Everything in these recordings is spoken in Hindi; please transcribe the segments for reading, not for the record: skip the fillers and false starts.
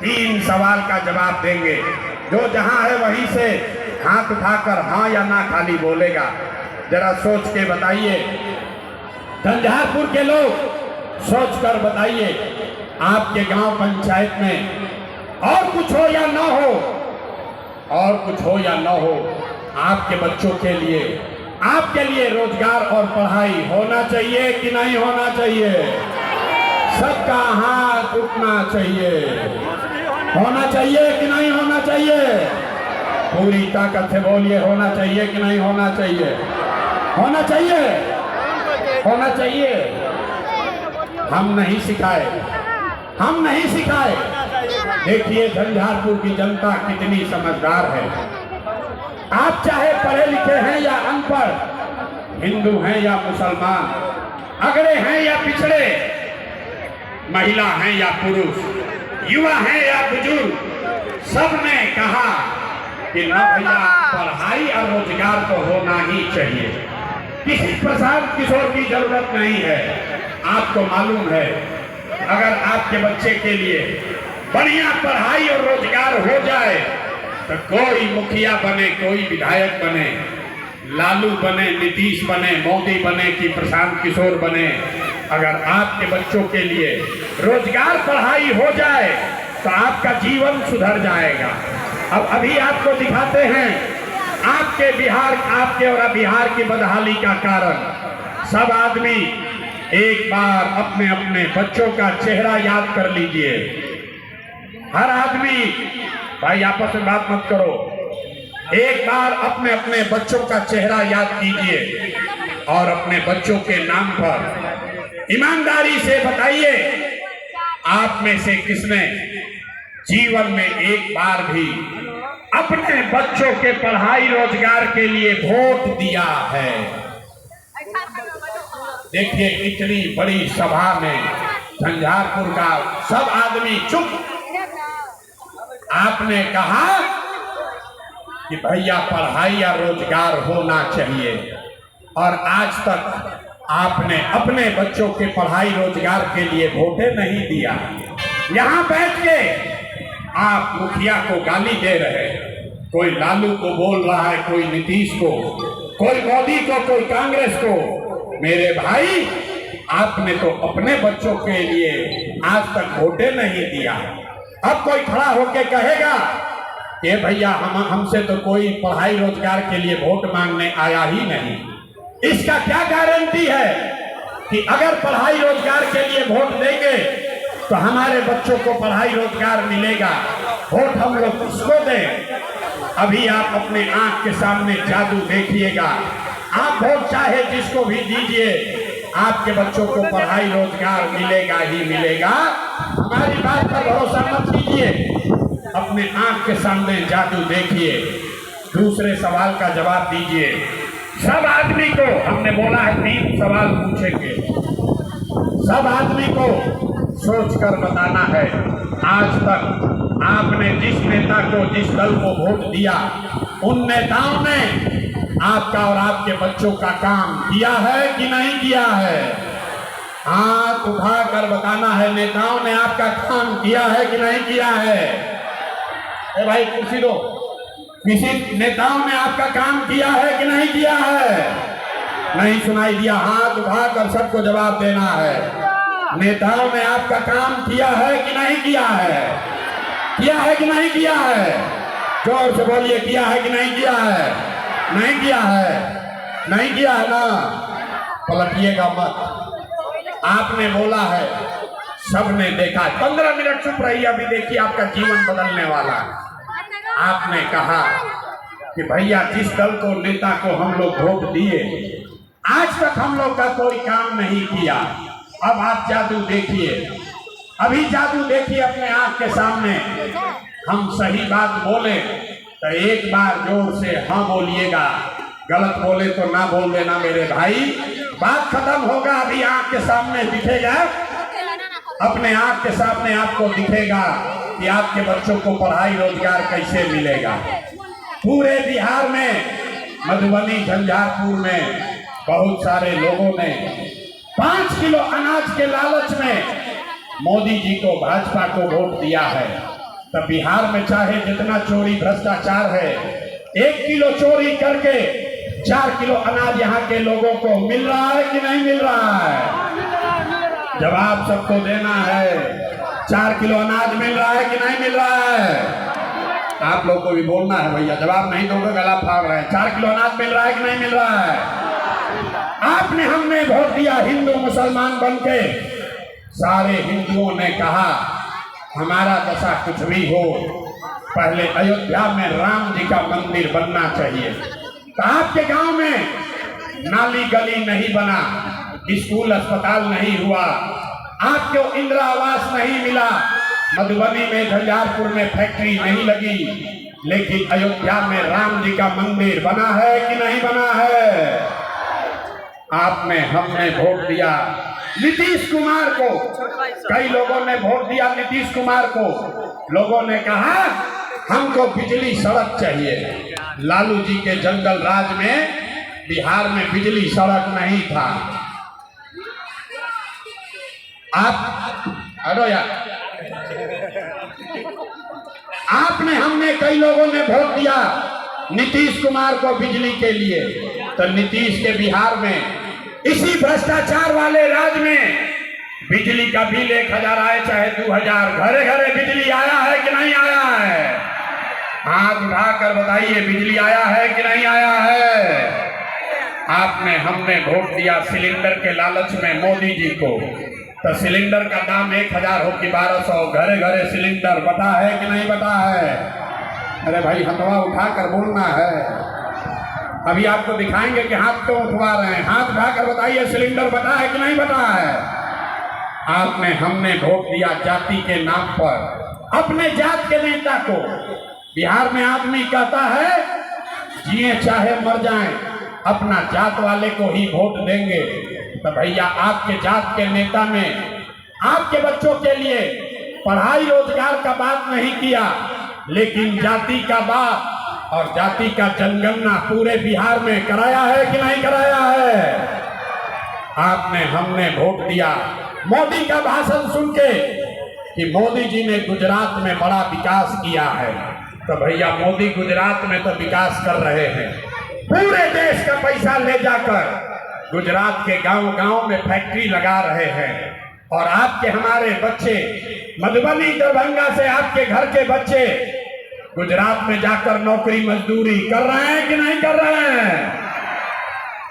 3 सवाल का जवाब देंगे। जो जहां है वहीं से हाथ उठाकर हाँ या ना खाली बोलेगा। जरा सोच के बताइए, झंझारपुर के लोग सोच कर बताइए, आपके गांव पंचायत में और कुछ हो या ना हो, और कुछ हो या ना हो, आपके बच्चों के लिए, आपके लिए रोजगार और पढ़ाई होना चाहिए कि नहीं होना चाहिए? सबका हाथ उठना चाहिए। होना चाहिए कि नहीं होना चाहिए? पूरी ताकत से बोलिए, होना चाहिए कि नहीं होना चाहिए? होना चाहिए, होना चाहिए। हम नहीं सिखाए, हम नहीं सिखाए। देखिए झंझारपुर की जनता कितनी समझदार है। आप चाहे पढ़े लिखे हैं या अनपढ़, हिंदू हैं या मुसलमान, अगड़े हैं या पिछड़े, महिला हैं या पुरुष, युवा हैं या बुजुर्ग, सबने कहा कि ना भैया पढ़ाई और रोजगार तो होना ही चाहिए। किसी प्रसाद किशोर की जरूरत नहीं है। आपको मालूम है, अगर आपके बच्चे के लिए बढ़िया पढ़ाई और रोजगार हो जाए तो कोई मुखिया बने, कोई विधायक बने, लालू बने, नीतीश बने, मोदी बने कि प्रशांत किशोर बने, अगर आपके बच्चों के लिए रोजगार पढ़ाई हो जाए तो आपका जीवन सुधर जाएगा। अब अभी आपको दिखाते हैं आपके बिहार, आपके और बिहार की बदहाली का कारण। सब आदमी एक बार अपने अपने बच्चों का चेहरा याद कर लीजिए। हर आदमी, भाई आपस में बात मत करो, एक बार अपने अपने बच्चों का चेहरा याद कीजिए और अपने बच्चों के नाम पर ईमानदारी से बताइए, आप में से किसने जीवन में एक बार भी अपने बच्चों के पढ़ाई रोजगार के लिए वोट दिया है? देखिए इतनी बड़ी सभा में झंझारपुर का सब आदमी चुप। आपने कहा कि भैया पढ़ाई या रोजगार होना चाहिए, और आज तक आपने अपने बच्चों के पढ़ाई रोजगार के लिए वोटे नहीं दिया। यहाँ बैठ के आप मुखिया को गाली दे रहे हैं, कोई लालू को बोल रहा है, कोई नीतीश को, कोई मोदी को, कोई कांग्रेस को। मेरे भाई, आपने तो अपने बच्चों के लिए आज तक वोटे नहीं दिया। अब कोई खड़ा होके कहेगा कि भैया हमसे तो कोई पढ़ाई रोजगार के लिए वोट मांगने आया ही नहीं। इसका क्या गारंटी है कि अगर पढ़ाई रोजगार के लिए वोट देंगे तो हमारे बच्चों को पढ़ाई रोजगार मिलेगा? वोट हम लोग किसको दें? अभी आप अपने आंख के सामने जादू देखिएगा। आप वोट चाहे जिसको भी दीजिए, आपके बच्चों को पढ़ाई रोजगार मिलेगा ही मिलेगा। हमारी बात पर भरोसा मत कीजिए, अपने आंख के सामने जादू देखिए। दूसरे सवाल का जवाब दीजिए। सब आदमी को हमने बोला है 3 सवाल पूछेंगे। सब आदमी को सोच कर बताना है, आज तक आपने जिस नेता को, जिस दल को वोट दिया, उन नेताओं ने आपका और आपके बच्चों का काम किया है कि नहीं किया है? हाथ उठा कर बताना है, नेताओं ने आपका काम किया है कि नहीं किया है? ए भाई कुर्सी दो। किसी नेताओं ने आपका काम किया है कि नहीं किया है? नहीं सुनाई दिया? हाथ उठाकर सबको जवाब देना है। नेताओं ने आपका काम किया है कि नहीं किया है? किया है कि नहीं किया है? जोर से बोलिए, किया है कि नहीं किया है? नहीं किया है, नहीं किया है ना? पलटिएगा मत। आपने बोला है, सबने देखा। 15 मिनट चुप रहिए, अभी देखिए आपका जीवन बदलने वाला है। आपने कहा कि भैया जिस दल को, नेता को हम लोग वोट दिए, आज तक हम लोग का कोई काम नहीं किया। अब आप जादू देखिए, अभी जादू देखिए अपने आंख के सामने। हम सही बात बोले तो एक बार जोर से हाँ बोलिएगा, गलत बोले तो ना बोल देना मेरे भाई। बात खत्म होगा, अभी आंख के सामने दिखेगा, अपने आंख के सामने आपको दिखेगा कि आपके बच्चों को पढ़ाई रोजगार कैसे मिलेगा। पूरे बिहार में, मधुबनी, झंझारपुर में बहुत सारे लोगों ने 5 किलो अनाज के लालच में मोदी जी को, भाजपा को वोट दिया है। तो बिहार में चाहे जितना चोरी भ्रष्टाचार है, 1 किलो चोरी करके 4 किलो अनाज यहाँ के लोगों को मिल रहा है कि नहीं मिल रहा है? जवाब सबको देना है। 4 किलो अनाज मिल रहा है कि नहीं मिल रहा है? आप लोग को भी बोलना है भैया, जवाब नहीं दोगे गला फाड़ रहे हैं। 4 किलो अनाज मिल रहा है कि नहीं मिल रहा है? आपने हमने वोट दिया हिंदू मुसलमान बनके, सारे हिंदुओं ने कहा हमारा दशा कुछ भी हो, पहले अयोध्या में राम जी का मंदिर बनना चाहिए। तो आपके गांव में नाली गली नहीं बना, स्कूल अस्पताल नहीं हुआ, आपको इंदिरा आवास नहीं मिला, मधुबनी में झंझारपुर में फैक्ट्री नहीं लगी, लेकिन अयोध्या में राम जी का मंदिर बना है कि नहीं बना है? आपने हमने वोट दिया नीतीश कुमार को। कई लोगों ने वोट दिया नीतीश कुमार को। लोगों ने कहा हमको बिजली सड़क चाहिए। लालू जी के जंगल राज में बिहार में बिजली सड़क नहीं था। आप अरे यार, आपने हमने कई लोगों ने वोट दिया नीतीश कुमार को बिजली के लिए। तो नीतीश के बिहार में इसी भ्रष्टाचार वाले राज्य में बिजली का बिल 1000 आए चाहे 2000, घरे घरे बिजली आया है कि नहीं आया है? हाथ उठाकर बताइए, बिजली आया है कि नहीं आया है? आपने हमने वोट दिया सिलेंडर के लालच में मोदी जी को। तो सिलेंडर का दाम 1000 हो कि 1200, घरे घरे सिलेंडर बता है कि नहीं बता है? अरे भाई हथवा उठाकर बोलना है। अभी आपको दिखाएंगे कि हाथ क्यों उठवा रहे हैं। हाथ उठाकर बताइए सिलेंडर बता है कि नहीं बता है? आपने हमने वोट दिया जाति के नाम पर अपने जात के नेता को। बिहार में आदमी कहता है जिए चाहे मर जाएं, अपना जात वाले को ही वोट देंगे। तो भैया आपके जात के नेता ने आपके बच्चों के लिए पढ़ाई रोजगार का बात नहीं किया, लेकिन जाति का बात और जाति का जनगणना पूरे बिहार में कराया है कि नहीं कराया है? आपने हमने वोट दिया मोदी का भाषण सुन के कि मोदी जी ने गुजरात में बड़ा विकास किया है। तो भैया मोदी गुजरात में तो विकास कर रहे हैं, पूरे देश का पैसा ले जाकर गुजरात के गांव-गांव में फैक्ट्री लगा रहे हैं। और आपके हमारे बच्चे मधुबनी दरभंगा से आपके घर के बच्चे गुजरात में जाकर नौकरी मजदूरी कर रहे हैं कि नहीं कर रहे हैं?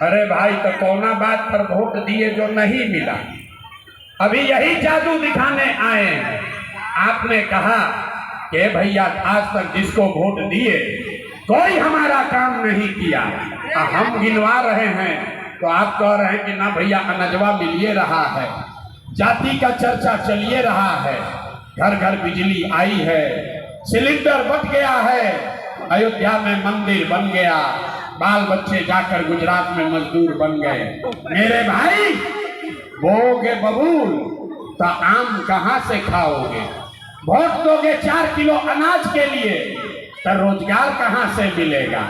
अरे भाई तो कौना बात पर वोट दिए जो नहीं मिला? अभी यही जादू दिखाने आए हैं। आपने कहा कि भैया आज तक जिसको वोट दिए कोई हमारा काम नहीं किया, हम गिनवा रहे हैं तो आप कह रहे हैं कि ना भैया अनजवा मिलिए रहा है, जाति का चर्चा चलिए रहा है, घर घर बिजली आई है, सिलेंडर बट गया है, अयोध्या में मंदिर बन गया, बाल बच्चे जाकर गुजरात में मजदूर बन गए। मेरे भाई बोगे बबूल तो आम कहाँ से खाओगे? वोट दोगे 4 किलो अनाज के लिए तो रोजगार कहाँ से मिलेगा?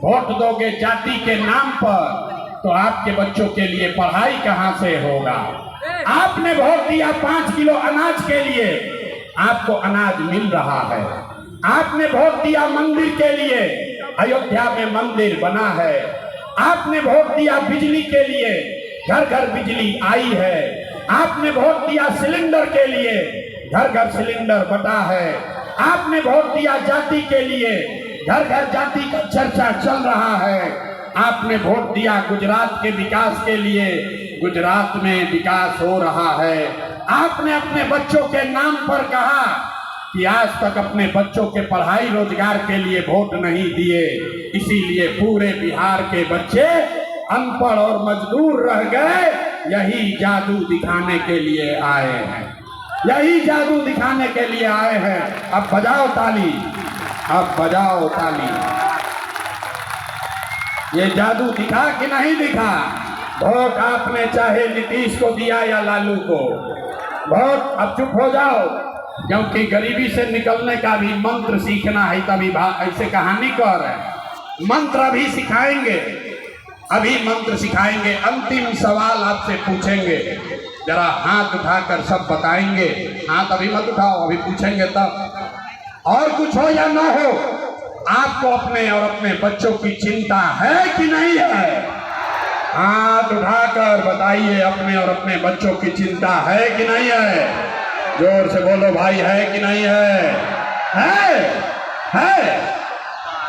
वोट दोगे जाति के नाम पर तो आपके बच्चों के लिए पढ़ाई कहाँ से होगा? आपने वोट दिया 5 किलो अनाज के लिए, आपको अनाज मिल रहा है। आपने वोट दिया मंदिर के लिए, अयोध्या में मंदिर बना है। आपने वोट दिया बिजली के लिए, घर घर बिजली आई है। आपने वोट दिया सिलेंडर के लिए, घर घर सिलेंडर बटा है। आपने वोट दिया जाति के लिए, घर घर जाति का चर्चा चल रहा है। आपने वोट दिया गुजरात के विकास के लिए, गुजरात में विकास हो रहा है। आपने अपने बच्चों के नाम पर कहा कि आज तक अपने बच्चों के पढ़ाई रोजगार के लिए वोट नहीं दिए, इसीलिए पूरे बिहार के बच्चे अनपढ़ और मजदूर रह गए। यही जादू दिखाने के लिए आए हैं, यही जादू दिखाने के लिए आए हैं। अब बजाओ ताली, अब बजाओ ताली। ये जादू दिखा कि नहीं दिखा? वोट आपने चाहे नीतीश को दिया या लालू को, वोट अब चुप हो जाओ, क्योंकि गरीबी से निकलने का भी मंत्र सीखना है। तभी ऐसे कहानी कह रहे हैं, मंत्र अभी सिखाएंगे, अभी मंत्र सिखाएंगे। अंतिम सवाल आपसे पूछेंगे, जरा हाथ उठाकर सब बताएंगे। हाथ अभी मत उठाओ, अभी पूछेंगे तब। और कुछ हो या ना हो, आपको अपने और अपने बच्चों की चिंता है कि नहीं है? हाथ उठाकर बताइए, अपने और अपने बच्चों की चिंता है कि नहीं है? जोर से बोलो भाई, है कि नहीं है? है।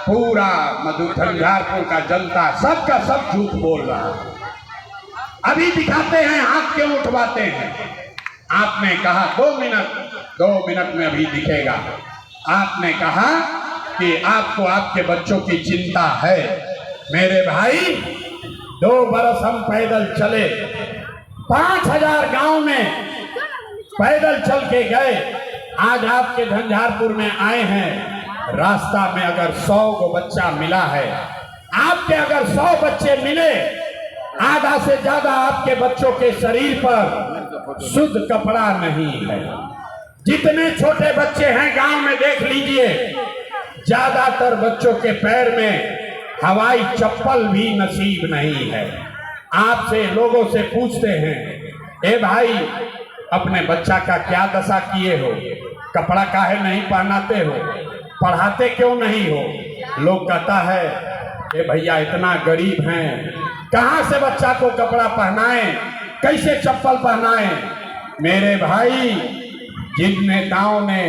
पूरा मधु झंझारपुर का जनता सबका सब झूठ बोल रहा है। अभी दिखाते हैं, हाथ क्यों उठवाते हैं? आपने कहा 2 मिनट में अभी दिखेगा। आपने कहा कि आपको आपके बच्चों की चिंता है। मेरे भाई, 2 बरस हम पैदल चले, 5000 गांव में पैदल चल के गए। आज आपके झंझारपुर में आए हैं। रास्ता में अगर 100 को बच्चा मिला है, आपके अगर 100 बच्चे मिले, आधा से ज्यादा आपके बच्चों के शरीर पर शुद्ध कपड़ा नहीं है। जितने छोटे बच्चे हैं गांव में देख लीजिए, ज्यादातर बच्चों के पैर में हवाई चप्पल भी नसीब नहीं है। आपसे लोगों से पूछते हैं, ए भाई, अपने बच्चा का क्या दशा किए हो? कपड़ा काहे नहीं पहनाते हो? पढ़ाते क्यों नहीं हो? लोग कहता है, ए भैया, इतना गरीब हैं, कहां से बच्चा को कपड़ा पहनाएं, कैसे चप्पल पहनाएं? मेरे भाई, जिन नेताओं ने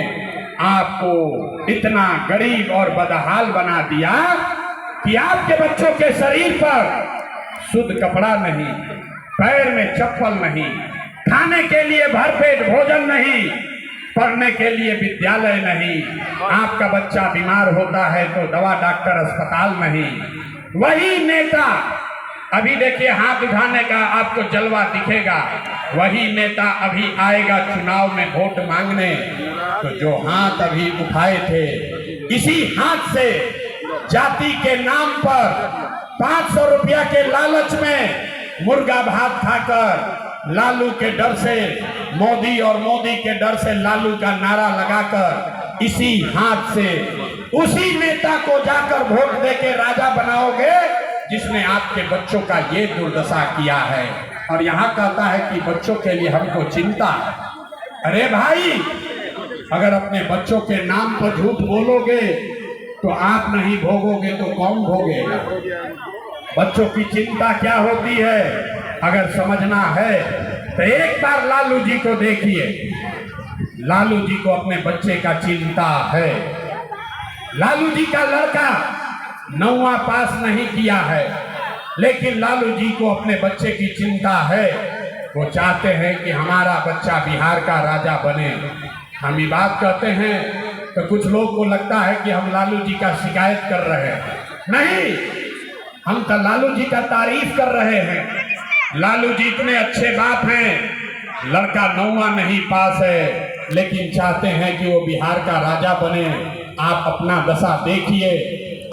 आपको इतना गरीब और बदहाल बना दिया कि आपके बच्चों के शरीर पर शुद्ध कपड़ा नहीं, पैर में चप्पल नहीं, खाने के लिए भरपेट भोजन नहीं, पढ़ने के लिए विद्यालय नहीं, आपका बच्चा बीमार होता है तो दवा डॉक्टर अस्पताल नहीं, वही नेता, अभी देखिए हाथ उठाने का आपको जलवा दिखेगा, वही नेता अभी आएगा चुनाव में वोट मांगने, तो जो हाथ अभी उठाए थे, इसी हाथ से जाति के नाम पर 500 रुपया के लालच में मुर्गा भात खाकर, लालू के डर से मोदी और मोदी के डर से लालू का नारा लगाकर, इसी हाथ से उसी नेता को जाकर वोट देके राजा बनाओगे जिसने आपके बच्चों का ये दुर्दशा किया है। और यहाँ कहता है कि बच्चों के लिए हमको चिंता। अरे भाई, अगर अपने बच्चों के नाम पर झूठ बोलोगे तो आप नहीं भोगोगे तो कौन भोगेगा? बच्चों की चिंता क्या होती है अगर समझना है तो एक बार लालू जी को देखिए। लालू जी को अपने बच्चे का चिंता है। लालू जी का लड़का 9वां पास नहीं किया है, लेकिन लालू जी को अपने बच्चे की चिंता है। वो चाहते हैं कि हमारा बच्चा बिहार का राजा बने। हम ये बात कहते हैं तो कुछ लोग को लगता है कि हम लालू जी का शिकायत कर रहे हैं। नहीं, हम तो लालू जी का तारीफ कर रहे हैं। लालू जी इतने अच्छे बाप हैं, लड़का 9वां नहीं पास है, लेकिन चाहते हैं कि वो बिहार का राजा बने। आप अपना दशा देखिए,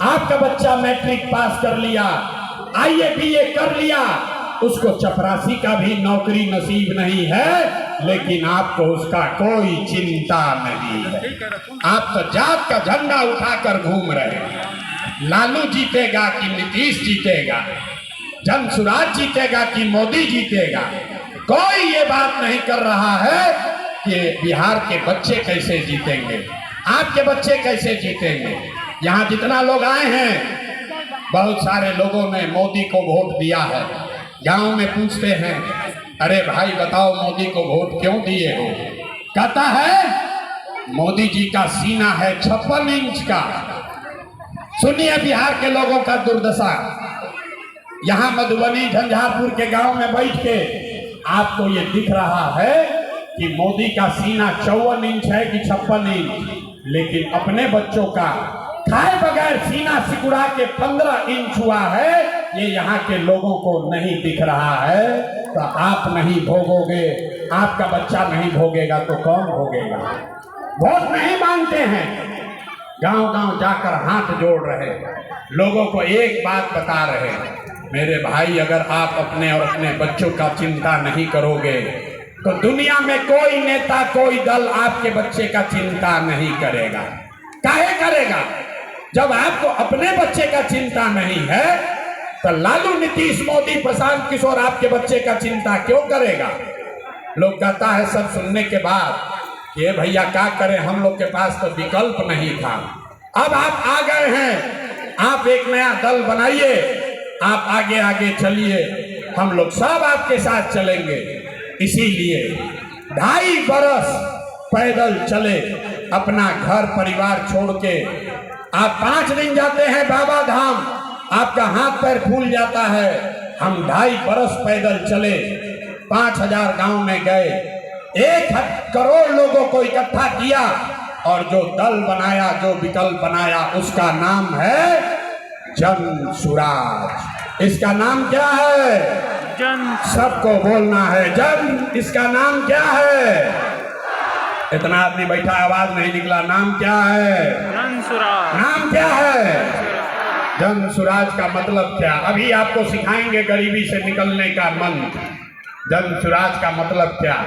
आपका बच्चा मैट्रिक पास कर लिया, IAS BA कर लिया, उसको चपरासी का भी नौकरी नसीब नहीं है, लेकिन आपको उसका कोई चिंता नहीं है। आप तो जात का झंडा उठाकर घूम रहे हैं। लालू जीतेगा कि नीतीश जीतेगा, जनसुराज जीतेगा कि मोदी जीतेगा, कोई ये बात नहीं कर रहा है कि बिहार के बच्चे कैसे जीतेंगे, आपके बच्चे कैसे जीतेंगे। यहाँ जितना लोग आए हैं, बहुत सारे लोगों ने मोदी को वोट दिया है। गांव में पूछते हैं, अरे भाई बताओ मोदी को वोट क्यों दिए हो? कहता है मोदी जी का सीना है 56 इंच का। सुनिए बिहार के लोगों का दुर्दशा। यहाँ मधुबनी झंझारपुर के गांव में बैठ के आपको ये दिख रहा है कि मोदी का सीना 54 इंच है कि 56 इंच, लेकिन अपने बच्चों का खाए बगैर सीना सिकुड़ा के 15 इंच हुआ है। ये यहाँ के लोगों को नहीं दिख रहा है। तो आप नहीं भोगोगे, आपका बच्चा नहीं भोगेगा तो कौन भोगेगा? वोट नहीं मांगते हैं, गांव गांव जाकर हाथ जोड़ रहे, लोगों को एक बात बता रहे, मेरे भाई अगर आप अपने और अपने बच्चों का चिंता नहीं करोगे तो दुनिया में कोई नेता कोई दल आपके बच्चे का चिंता नहीं करेगा। काहे करेगा? जब आपको अपने बच्चे का चिंता नहीं है तो लालू नीतीश मोदी प्रशांत किशोर आपके बच्चे का चिंता क्यों करेगा? लोग कहता है सब सुनने के बाद ये भैया क्या करें, हम लोग के पास तो विकल्प नहीं था। अब आप आ गए हैं, आप एक नया दल बनाइए, आप आगे आगे चलिए, हम लोग सब आपके साथ चलेंगे। इसीलिए 2.5 बरस पैदल चले, अपना घर परिवार छोड़ के। आप 5 दिन जाते हैं बाबा धाम, आपका हाथ पैर फूल जाता है। हम 2.5 बरस पैदल चले, 5000 गांव में गए, 1 करोड़ लोगों को इकट्ठा किया और जो दल बनाया, जो विकल्प बनाया, उसका नाम है जन सुराज। इसका नाम क्या है? जन। सबको बोलना है जन। इसका नाम क्या है? इतना आदमी बैठा, आवाज नहीं निकला। नाम क्या है? जन सुराज। नाम क्या है? जन सुराज का मतलब क्या? अभी आपको सिखाएंगे गरीबी से निकलने का मंत्र। जन सुराज का मतलब क्या?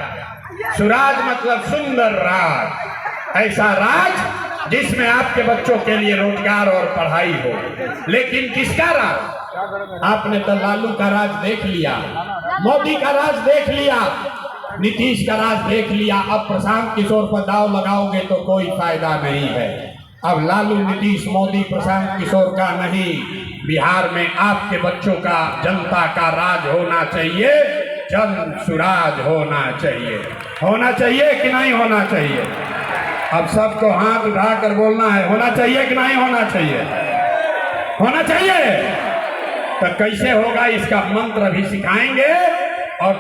सुराज मतलब सुंदर राज, ऐसा राज जिसमें आपके बच्चों के लिए रोजगार और पढ़ाई हो। लेकिन किसका राज? आपने तो लालू का राज देख लिया, मोदी का राज देख लिया, नीतीश का राज देख लिया। अब प्रशांत किशोर पर दाव लगाओगे तो कोई फायदा नहीं है। अब लालू, नीतीश, मोदी, प्रशांत किशोर का नहीं, बिहार में आपके बच्चों का, जनता का राज होना चाहिए। जन सुराज होना चाहिए। होना चाहिए कि नहीं होना चाहिए? अब सबको हाथ उठाकर बोलना है, होना चाहिए कि नहीं होना चाहिए? होना चाहिए। तो कैसे होगा, इसका मंत्र भी सिखाएंगे। और